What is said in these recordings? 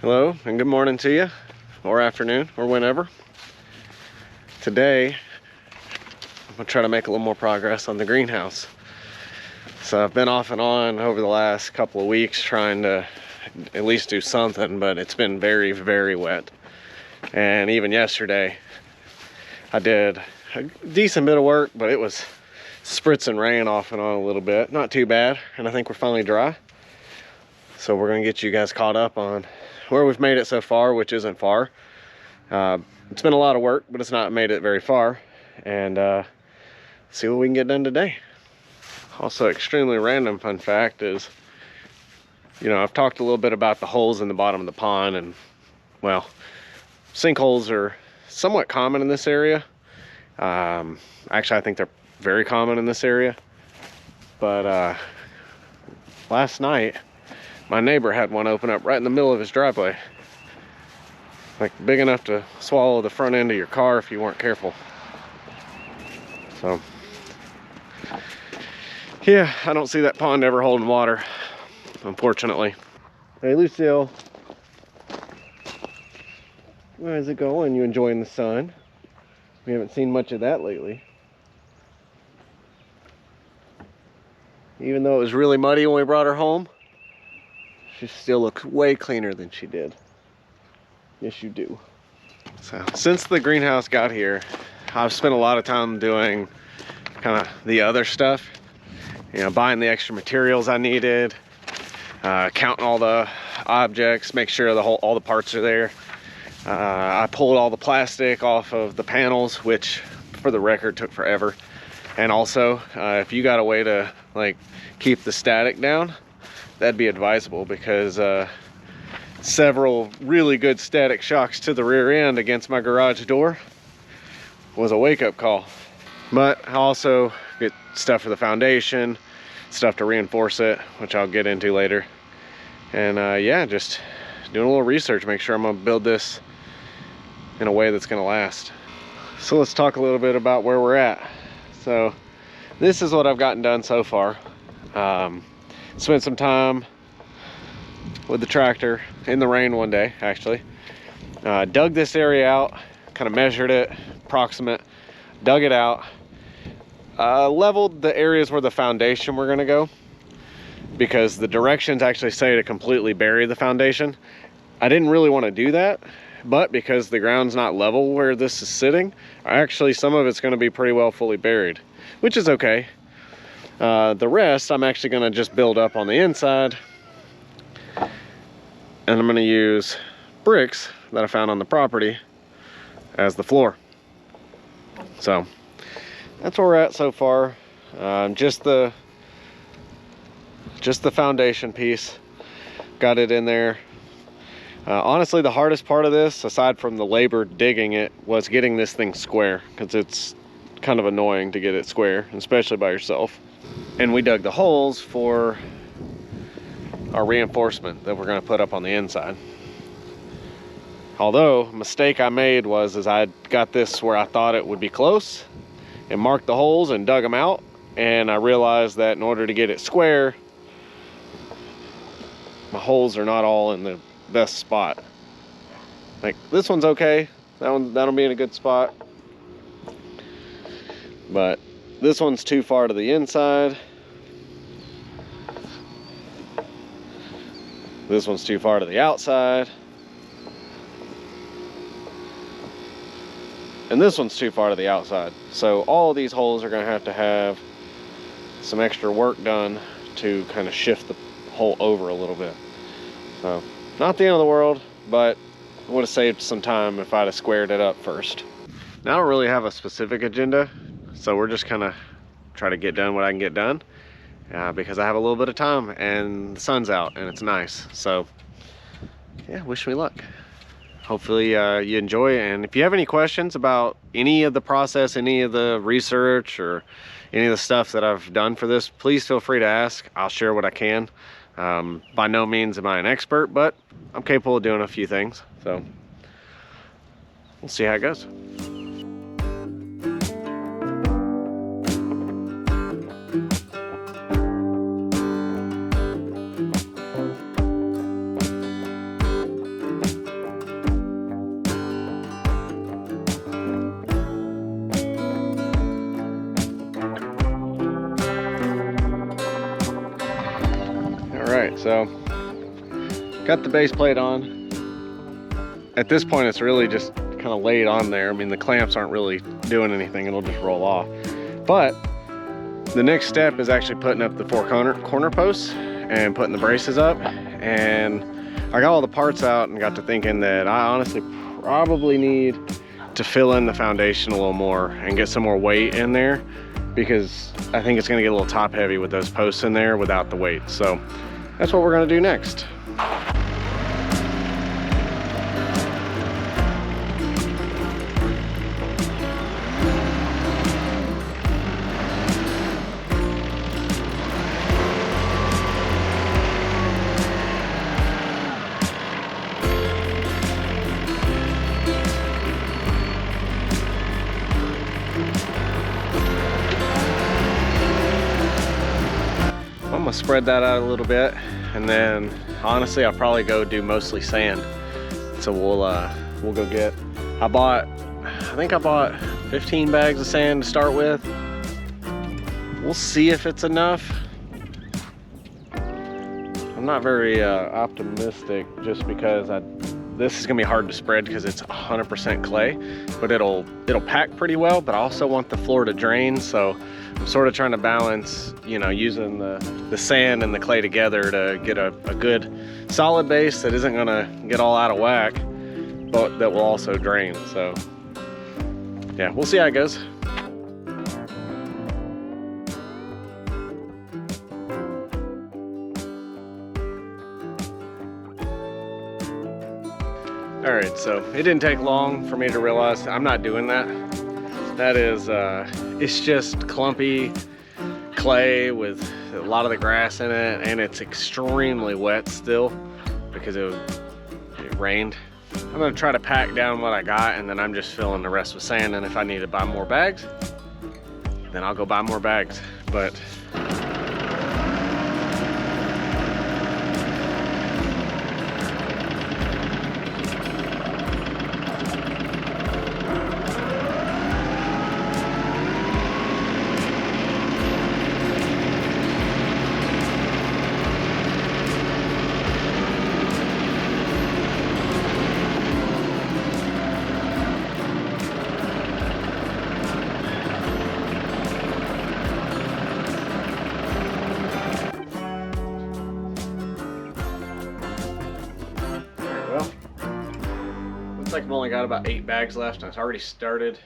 Hello and good morning to you, or afternoon, or whenever. Today, I'm gonna try to make a little more progress on the greenhouse. So I've been off and on over the last couple of weeks trying to at least do something, but it's been very, very wet. And even yesterday, I did a decent bit of work, but it was spritzing rain off and on a little bit. Not too bad, and I think we're finally dry. So we're gonna get you guys caught up on where we've made it so far, which isn't far. It's been a lot of work, but it's not made it very far. And see what we can get done today. Also, extremely random fun fact is, I've talked a little bit about the holes in the bottom of the pond, and well, sinkholes are somewhat common in this area. Actually, I think they're very common in this area. But last night, my neighbor had one open up right in the middle of his driveway. Like big enough to swallow the front end of your car if you weren't careful. So, yeah, I don't see that pond ever holding water, unfortunately. Hey, Lucille. Where is it going? You enjoying the sun? We haven't seen much of that lately. Even though it was really muddy when we brought her home, she still looks way cleaner than she did. Yes, you do. So, since the greenhouse got here, I've spent a lot of time doing kind of the other stuff. Buying the extra materials I needed, counting all the objects, make sure all the parts are there. I pulled all the plastic off of the panels, which, for the record, took forever. And also, if you got a way to keep the static down, that'd be advisable, because several really good static shocks to the rear end against my garage door was a wake-up call. But I also get stuff for the foundation, stuff to reinforce it, which I'll get into later. And yeah, just doing a little research, make sure I'm gonna build this in a way that's gonna last. So let's talk a little bit about where we're at. So this is what I've gotten done so far. Spent some time with the tractor in the rain one day, actually. Dug this area out, kind of measured it, approximate, dug it out, leveled the areas where the foundation we're gonna go, because the directions actually say to completely bury the foundation. I didn't really want to do that, but because the ground's not level where this is sitting, actually some of it's gonna be pretty well fully buried, which is okay. The rest I'm actually gonna just build up on the inside, and I'm gonna use bricks that I found on the property as the floor. So that's where we're at so far. Just the foundation piece, got it in there. Honestly, the hardest part of this, aside from the labor digging it, was getting this thing square, because it's kind of annoying to get it square, especially by yourself. And we dug the holes for our reinforcement that we're going to put up on the inside. Although, a mistake I made was I got this where I thought it would be close and marked the holes and dug them out, and I realized that in order to get it square, my holes are not all in the best spot. Like this one's okay, that'll be in a good spot, but this one's too far to the inside. This one's too far to the outside. And this one's too far to the outside. So all of these holes are gonna have to have some extra work done to kind of shift the hole over a little bit. So, not the end of the world, but I would have saved some time if I'd have squared it up first. Now I don't really have a specific agenda, so we're just kind of try to get done what I can get done, because I have a little bit of time and the sun's out and it's nice. So yeah, wish me luck. Hopefully you enjoy it, and if you have any questions about any of the process, any of the research, or any of the stuff that I've done for this, please feel free to ask. I'll share what I can. By no means am I an expert, but I'm capable of doing a few things, so we'll see how it goes. So got the base plate on. At this point, it's really just kind of laid on there. I mean, the clamps aren't really doing anything. It'll just roll off. But the next step is actually putting up the four corner posts and putting the braces up. And I got all the parts out and got to thinking that I honestly probably need to fill in the foundation a little more and get some more weight in there, because I think it's gonna get a little top heavy with those posts in there without the weight. So that's what we're gonna do next. I'm gonna spread that out a little bit, and then honestly I'll probably go do mostly sand. So we'll go get, I think I bought 15 bags of sand to start with. We'll see if it's enough. I'm not very optimistic, just because this is gonna be hard to spread because it's 100% clay, but it'll pack pretty well, but I also want the floor to drain. So I'm sort of trying to balance, you know, using the sand and the clay together to get a good solid base that isn't gonna get all out of whack, but that will also drain. So yeah, we'll see how it goes. All right, so it didn't take long for me to realize I'm not doing that. That is, it's just clumpy clay with a lot of the grass in it, and it's extremely wet still because it rained. I'm gonna try to pack down what I got, and then I'm just filling the rest with sand, and if I need to buy more bags, then I'll go buy more bags. But looks like I've only got about 8 bags left. I've already started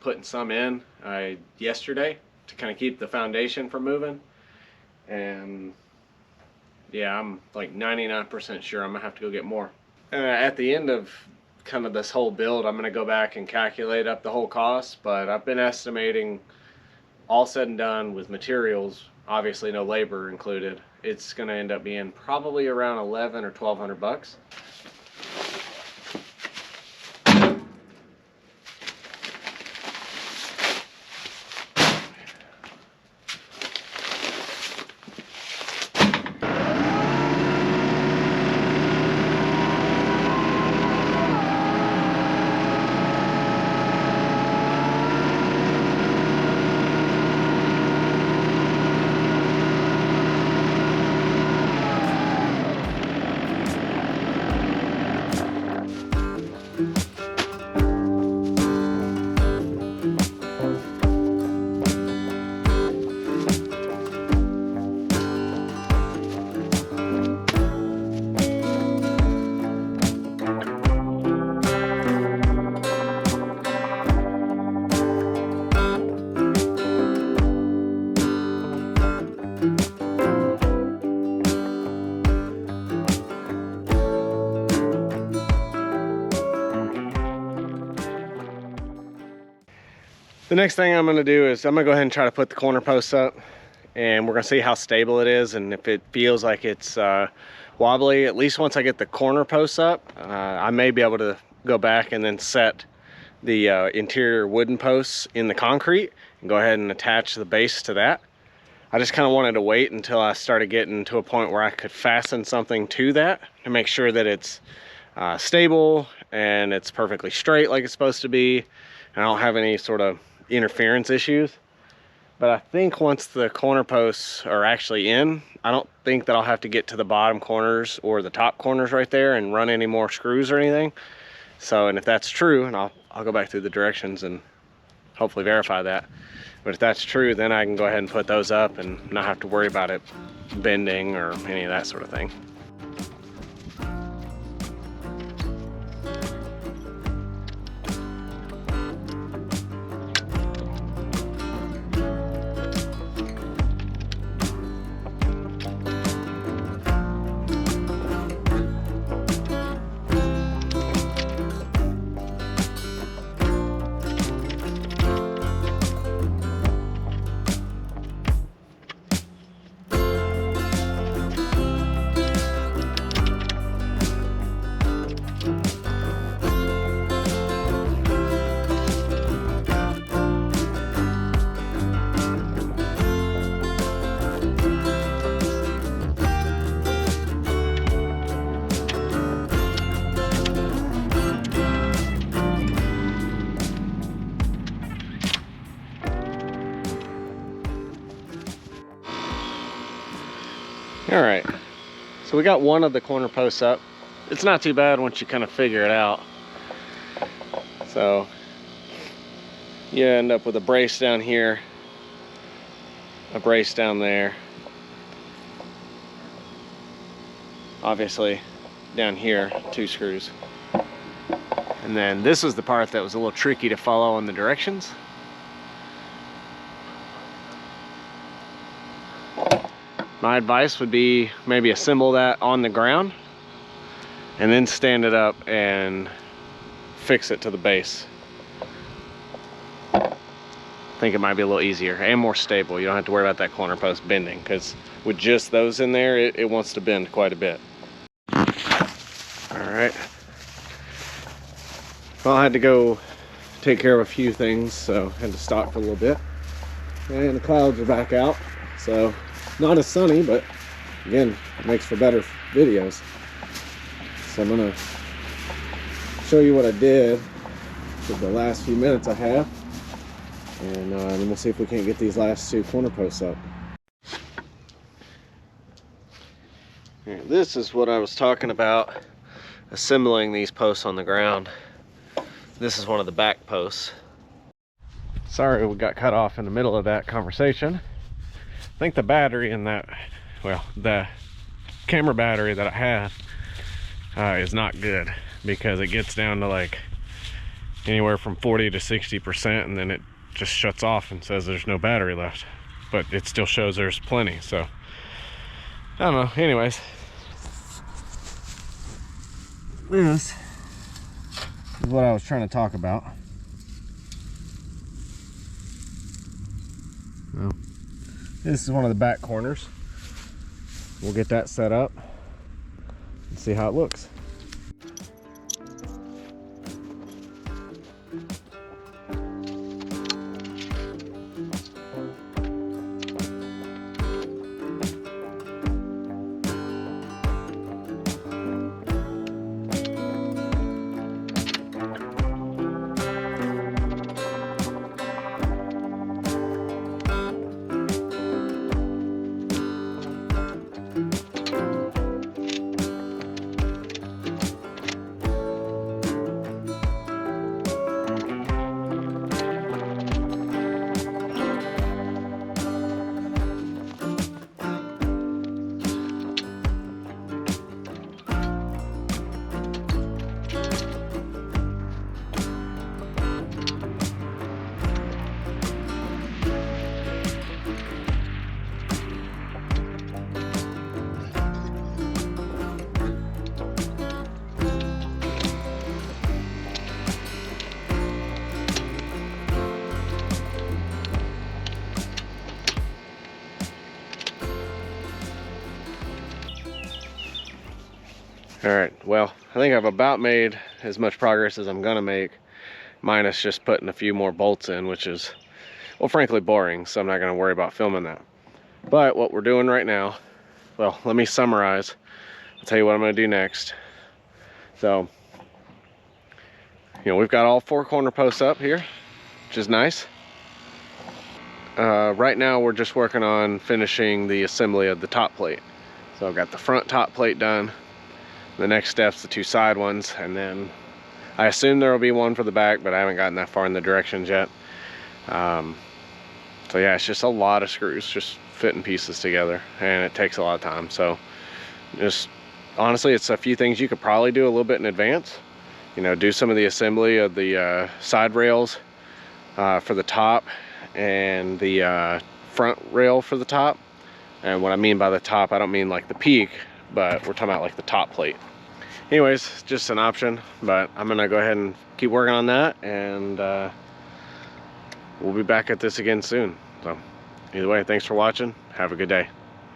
putting some in yesterday to kind of keep the foundation from moving. And yeah, I'm like 99% sure I'm gonna have to go get more. At the end of kind of this whole build, I'm gonna go back and calculate up the whole cost, but I've been estimating, all said and done with materials, obviously no labor included, it's gonna end up being probably around 11 or 1200 bucks. The next thing I'm gonna do is I'm gonna go ahead and try to put the corner posts up, and we're gonna see how stable it is, and if it feels like it's wobbly. At least once I get the corner posts up, I may be able to go back and then set the interior wooden posts in the concrete and go ahead and attach the base to that. I just kind of wanted to wait until I started getting to a point where I could fasten something to that to make sure that it's stable and it's perfectly straight like it's supposed to be, and I don't have any sort of interference issues. But I think once the corner posts are actually in, I don't think that I'll have to get to the bottom corners or the top corners right there and run any more screws or anything. So, and if that's true, and I'll go back through the directions and hopefully verify that. But if that's true, then I can go ahead and put those up and not have to worry about it bending or any of that sort of thing. All right, so we got one of the corner posts up. It's not too bad once you kind of figure it out. So you end up with a brace down here, a brace down there. Obviously down here, 2 screws. And then this was the part that was a little tricky to follow on the directions. My advice would be maybe assemble that on the ground and then stand it up and fix it to the base. I think it might be a little easier and more stable. You don't have to worry about that corner post bending, because with just those in there, it wants to bend quite a bit. All right. Well, I had to go take care of a few things, so I had to stop for a little bit. And the clouds are back out, so not as sunny, but again, it makes for better videos. So I'm gonna show you what I did for the last few minutes I have, and then we'll see if we can't get these last 2 corner posts up. Here, this is what I was talking about, assembling these posts on the ground. This is one of the back posts. Sorry we got cut off in the middle of that conversation. I think the battery in that, well, the camera battery that I have is not good, because it gets down to like anywhere from 40 to 60%, and then it just shuts off and says there's no battery left, but it still shows there's plenty. So I don't know. Anyways, this is what I was trying to talk about. Well, this is one of the back corners. We'll get that set up and see how it looks. All right, well, I think I've about made as much progress as I'm gonna make, minus just putting a few more bolts in, which is, well, frankly boring, so I'm not gonna worry about filming that. But what we're doing right now, well, let me summarize. I'll tell you what I'm gonna do next. So, you know, we've got all 4 corner posts up here, which is nice. right now we're just working on finishing the assembly of the top plate. So I've got the front top plate done. The next step's the two side ones, and then I assume there will be one for the back, but I haven't gotten that far in the directions yet. So yeah, it's just a lot of screws just fitting pieces together, and it takes a lot of time. So just honestly, it's a few things you could probably do a little bit in advance. You know, do some of the assembly of the side rails for the top, and the front rail for the top. And what I mean by the top, I don't mean like the peak, but we're talking about like the top plate. Anyways, just an option, but I'm gonna go ahead and keep working on that, and we'll be back at this again soon. So either way, thanks for watching. Have a good day.